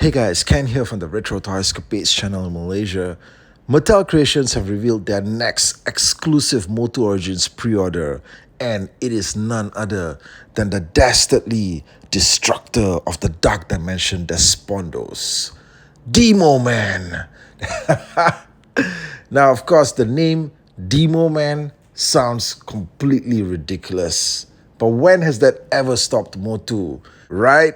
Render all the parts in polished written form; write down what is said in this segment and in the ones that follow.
Hey guys, Ken here from the Retro Toy Escapades channel in Malaysia. Mattel Creations have revealed their next exclusive MOTU Origins pre-order, and it is none other than the dastardly destructor of the Dark Dimension Despondos, Demo-Man. Now, of course, the name Demo-Man sounds completely ridiculous. But when has that ever stopped MOTU, right?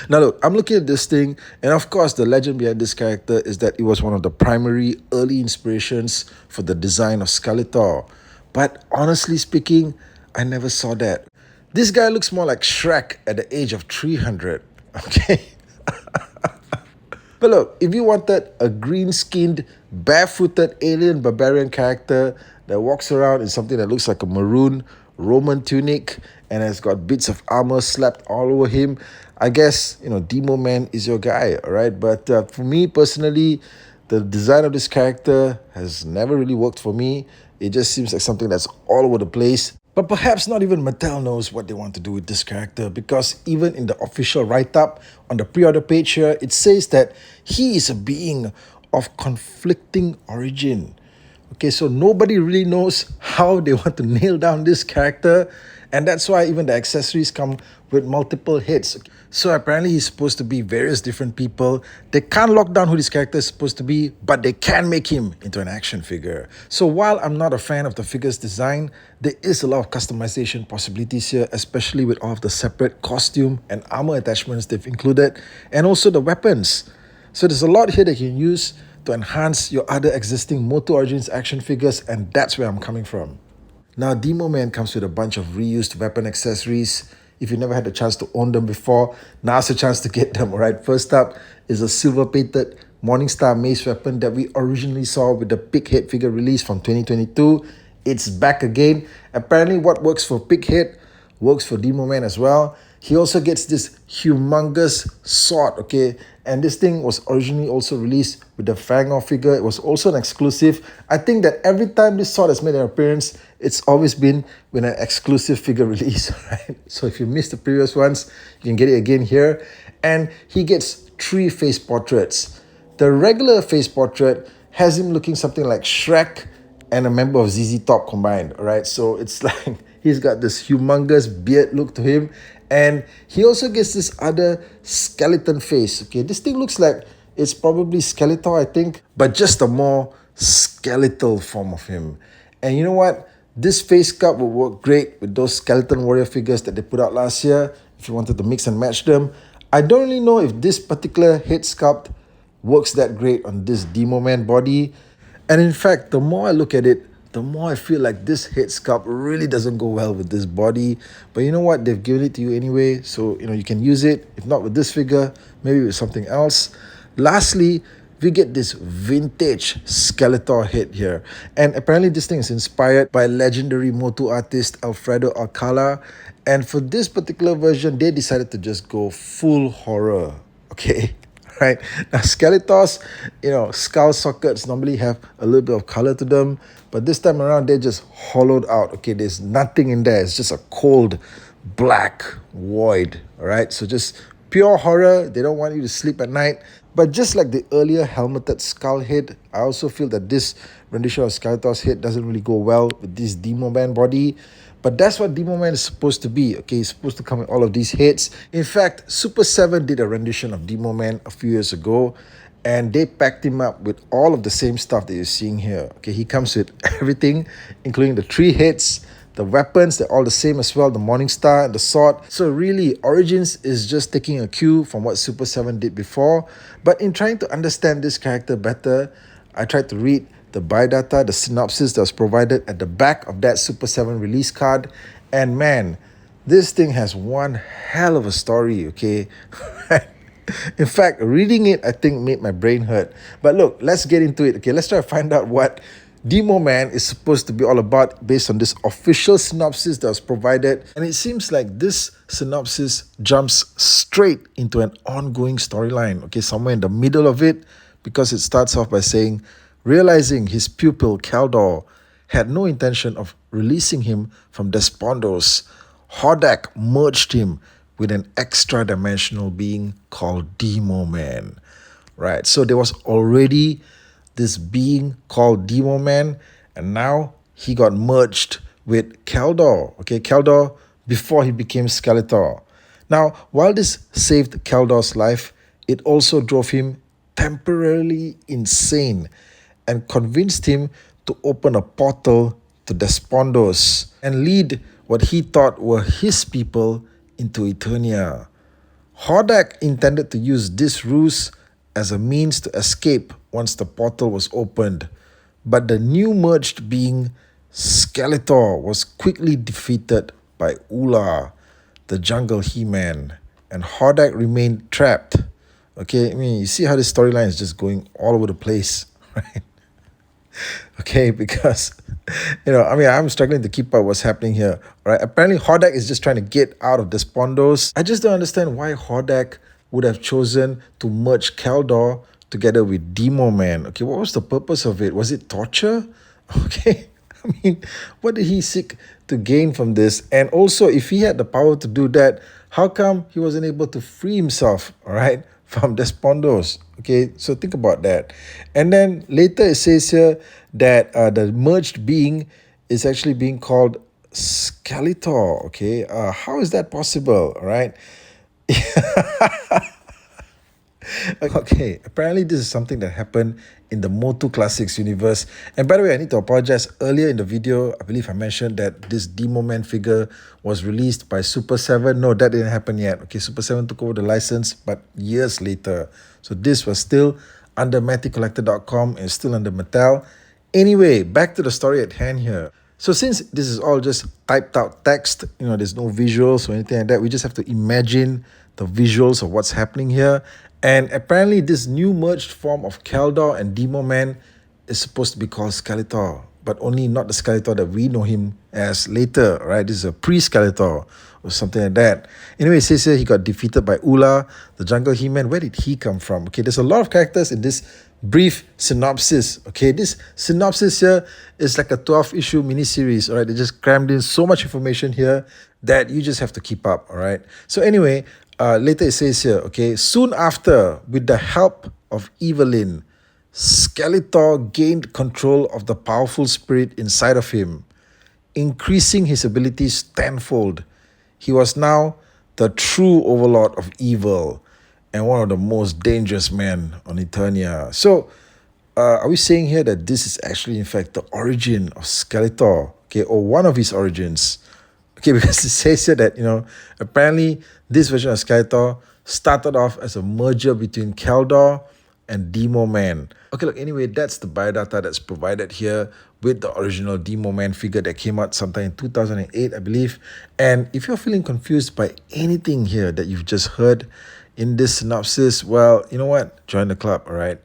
Now look, I'm looking at this thing, and of course the legend behind this character is that it was one of the primary early inspirations for the design of Skeletor. But honestly speaking, I never saw that. This guy looks more like Shrek at the age of 300, okay? But look, if you wanted a green-skinned, barefooted alien barbarian character that walks around in something that looks like a maroon Roman tunic and has got bits of armor slapped all over him, I guess, Demo-Man is your guy, all right? But for me personally, the design of this character has never really worked for me. It just seems like something that's all over the place. But perhaps not even Mattel knows what they want to do with this character, because even in the official write-up on the pre-order page here, it says that he is a being of conflicting origin. Okay, so nobody really knows how they want to nail down this character, and that's why even the accessories come with multiple heads. So apparently he's supposed to be various different people. They can't lock down who this character is supposed to be, but they can make him into an action figure. So while I'm not a fan of the figure's design, there is a lot of customization possibilities here, especially with all of the separate costume and armor attachments they've included, and also the weapons. So there's a lot here that you can use to enhance your other existing MOTU Origins action figures, and that's where I'm coming from. Now, Demo-Man comes with a bunch of reused weapon accessories. If you never had the chance to own them before, now's the chance to get them, alright? First up is a silver-painted Morningstar mace weapon that we originally saw with the Pighead figure release from 2022. It's back again. Apparently what works for Pighead works for Demo-Man as well. He also gets this humongous sword, okay? And this thing was originally also released with the Fangor figure. It was also an exclusive. I think that every time this sword has made an appearance, it's always been with an exclusive figure release, right? So if you missed the previous ones, you can get it again here. And he gets 3 face portraits. The regular face portrait has him looking something like Shrek and a member of ZZ Top combined, all right? So it's like he's got this humongous beard look to him, and he also gets this other skeleton face, okay? This thing looks like it's probably Skeletor, I think, but just a more skeletal form of him. And you know what? This face sculpt will work great with those skeleton warrior figures that they put out last year, if you wanted to mix and match them. I don't really know if this particular head sculpt works that great on this Demo-Man body. And in fact, the more I look at it, the more I feel like this head sculpt really doesn't go well with this body. But you know what? They've given it to you anyway, so you can use it. If not with this figure, maybe with something else. Lastly, we get this vintage Skeletor head here. And apparently this thing is inspired by legendary MOTU artist Alfredo Alcala. And for this particular version, they decided to just go full horror, okay? Right? Now, Skeletor's, skull sockets normally have a little bit of color to them, but this time around, they're just hollowed out, okay? There's nothing in there. It's just a cold, black void, all right? So just pure horror. They don't want you to sleep at night. But just like the earlier helmeted skull head, I also feel that this rendition of Skeletor's head doesn't really go well with this Demo-Man body. But that's what Demo-Man is supposed to be, okay? He's supposed to come with all of these heads. In fact, Super 7 did a rendition of Demo-Man a few years ago, and they packed him up with all of the same stuff that you're seeing here. Okay, he comes with everything, including the 3 heads, the weapons, they're all the same as well, the Morningstar and the sword. So really, Origins is just taking a cue from what Super 7 did before. But in trying to understand this character better, I tried to read the biodata, the synopsis that was provided at the back of that Super 7 release card. And man, this thing has one hell of a story, okay? In fact, reading it, I think, made my brain hurt. But look, let's get into it, okay? Let's try to find out what Demo-Man is supposed to be all about based on this official synopsis that was provided. And it seems like this synopsis jumps straight into an ongoing storyline, okay? Somewhere in the middle of it, because it starts off by saying, realizing his pupil, Kaldor, had no intention of releasing him from Despondos, Hordak merged him with an extra dimensional being called Demo-Man. Right, so there was already this being called Demo-Man, and now he got merged with Keldor. Okay, Keldor before he became Skeletor. Now, while this saved Keldor's life, it also drove him temporarily insane and convinced him to open a portal to Despondos and lead what he thought were his people into Eternia. Hordak intended to use this ruse as a means to escape once the portal was opened, but the new merged being Skeletor was quickly defeated by Ula, the jungle He-Man, and Hordak remained trapped. Okay, I mean, you see how this storyline is just going all over the place, right? Okay, because I'm struggling to keep up what's happening here. Right? Apparently, Hordak is just trying to get out of Despondos. I just don't understand why Hordak would have chosen to merge Keldor together with Demo-Man. Okay, what was the purpose of it? Was it torture? Okay, I mean, what did he seek to gain from this? And also, if he had the power to do that, how come he wasn't able to free himself, all right, from Despondos? Okay, so think about that. And then later it says here that the merged being is actually being called Skeletor. Okay, how is that possible? All right. Okay, apparently this is something that happened in the MOTU Classics universe. And by the way, I need to apologize. Earlier in the video, I believe I mentioned that this Demo-Man figure was released by Super 7. No, that didn't happen yet. Okay, Super 7 took over the license, but years later. So this was still under MattelCollector.com and still under Mattel. Anyway, back to the story at hand here. So since this is all just typed out text, there's no visuals or anything like that, we just have to imagine the visuals of what's happening here. And apparently this new merged form of Keldor and Demo-Man is supposed to be called Skeletor, but only not the Skeletor that we know him as later, right? This is a pre-Skeletor or something like that. Anyway, it says here he got defeated by Ula, the jungle He-Man. Where did he come from? Okay, there's a lot of characters in this brief synopsis. Okay, this synopsis here is like a 12-issue miniseries. All right, they just crammed in so much information here that you just have to keep up. All right. So anyway, later it says here, okay, soon after, with the help of Evelyn, Skeletor gained control of the powerful spirit inside of him, increasing his abilities tenfold. He was now the true overlord of evil and one of the most dangerous men on Eternia. So, are we saying here that this is actually, in fact, the origin of Skeletor, okay, or one of his origins? Okay, because it says here that, apparently this version of Skeletor started off as a merger between Keldor and Demo-Man. Okay, look, anyway, that's the biodata that's provided here with the original Demo-Man figure that came out sometime in 2008, I believe. And if you're feeling confused by anything here that you've just heard in this synopsis, well, you know what? Join the club, all right?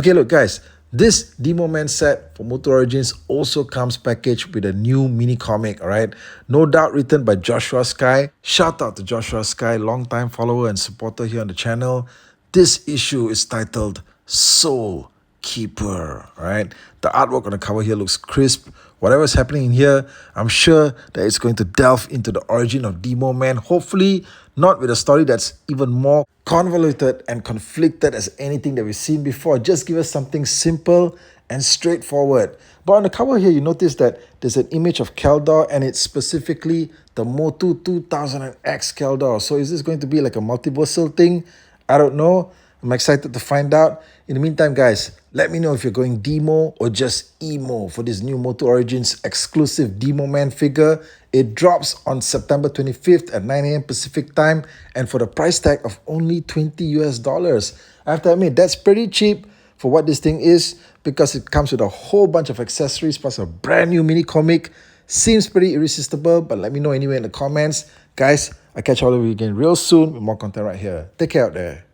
Okay, look, guys. This Demo-Man set for MOTU Origins also comes packaged with a new mini comic, all right? No doubt written by Joshua Sky. Shout out to Joshua Sky, longtime follower and supporter here on the channel. This issue is titled Soul Keeper, all right? The artwork on the cover here looks crisp. Whatever's happening in here, I'm sure that it's going to delve into the origin of Demo-Man. Hopefully not with a story that's even more convoluted and conflicted as anything that we've seen before. Just give us something simple and straightforward. But on the cover here, you notice that there's an image of Keldor, and it's specifically the MOTU 2000X Keldor. So is this going to be like a multiversal thing? I don't know. I'm excited to find out. In the meantime, guys, let me know if you're going Demo or just Emo for this new MOTU Origins exclusive Demo-Man figure. It drops on September 25th at 9 a.m. Pacific time, and for the price tag of only $20 US. I have to admit, that's pretty cheap for what this thing is, because it comes with a whole bunch of accessories plus a brand new mini comic. Seems pretty irresistible, but let me know anyway in the comments. Guys, I'll catch all of you again real soon with more content right here. Take care out there.